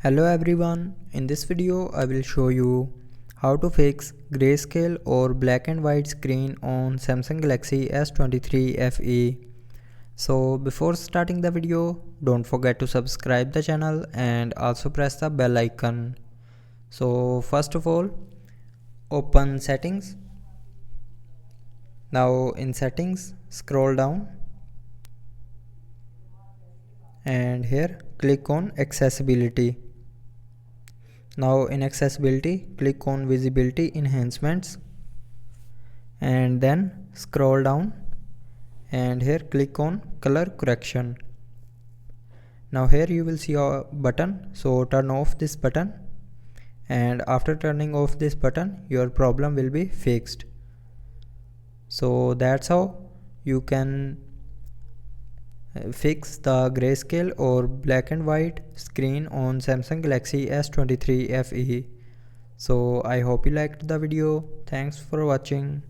Hello everyone, in this video I will show you how to fix grayscale or black and white screen on Samsung Galaxy S23 FE. So before starting the video, don't forget to subscribe the channel and also press the bell icon. So first of all, open settings. Now in settings, scroll down and here click on accessibility. Now in accessibility, click on visibility enhancements and then scroll down and here click on color correction. Now here you will see a button, so turn off this button, and after turning off this button your problem will be fixed. So that's how you can fix the grayscale or black and white screen on Samsung Galaxy S23 FE. So I hope you liked the video. Thanks for watching.